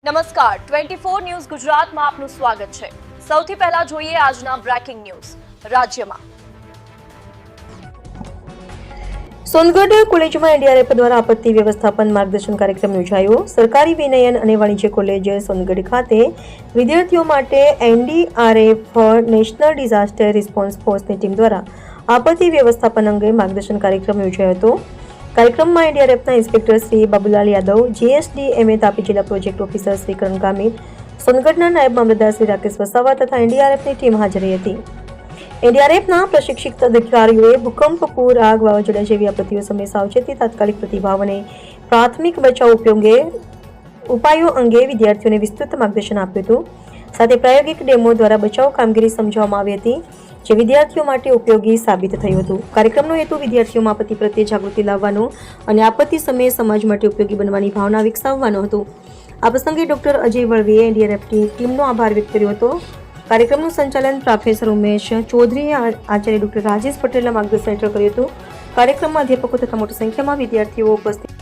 નમસ્કાર 24 ન્યૂઝ ગુજરાતમાં આપનું સ્વાગત છે। સૌથી પહેલા જોઈએ આજના બ્રેકિંગ ન્યૂઝ। રાજ્યમાં સોનગઢ કોલેજમાં એનડીઆરએફ દ્વારા આપત્તિ વ્યવસ્થાપન માર્ગદર્શન કાર્યક્રમ યોજાયો। સરકારી વિનયન અને વાણિજ્ય કોલેજ સોનગઢ ખાતે વિદ્યાર્થીઓ માટે એનડીઆરએફ નેશનલ ડિઝાસ્ટર રિસ્પોન્સ ફોર્સની ટીમ દ્વારા આપત્તિ વ્યવસ્થાપન અંગે માર્ગદર્શન કાર્યક્રમ યોજાયો હતો। કાર્યક્રમમાં એનડીઆરએફના ઇન્સ્પેક્ટર શ્રી બાબુલાલ યાદવ, જીએસડીએમએ તાપી જિલ્લા પ્રોજેક્ટ ઓફિસર શ્રી કરણ ગામિત, સોનગઢના નાયબ મામલતદાર શ્રી રાકેશ વસાવા તથા એનડીઆરએફની ટીમ હાજર રહી હતી। એનડીઆરએફના પ્રશિક્ષિત અધિકારીઓએ ભૂકંપ, પૂર, આગ, વાવાઝોડા જેવી આપત્તિઓ સામે સાવચેતી, તાત્કાલિક પ્રતિભાવ અને પ્રાથમિક બચાવ ઉપાયો અંગે વિદ્યાર્થીઓને વિસ્તૃત માર્ગદર્શન આપ્યું હતું। સાથે પ્રાયોગિક ડેમો દ્વારા બચાવ કામગીરી સમજાવવામાં આવી હતી, જે વિદ્યાર્થીઓ માટે ઉપયોગી સાબિત થયું હતું। કાર્યક્રમનો હેતુ વિદ્યાર્થીઓમાં આપત્તિ પ્રત્યે જાગૃતિ લાવવાનો અને આપત્તિ સમયે સમાજ માટે ઉપયોગી બનવાની ભાવના વિકસાવવાનો હતો। આ પ્રસંગે ડોક્ટર અજય વળવીએ એનડીઆરએફની ટીમનો આભાર વ્યક્ત કર્યો હતો। કાર્યક્રમનું સંચાલન પ્રોફેસર ઉમેશ ચૌધરીએ આચાર્ય ડોક્ટર રાજેશ પટેલના માર્ગદર્શન હેઠળ કર્યું હતું। કાર્યક્રમમાં અધ્યાપકો તથા મોટી સંખ્યામાં વિદ્યાર્થીઓ ઉપસ્થિત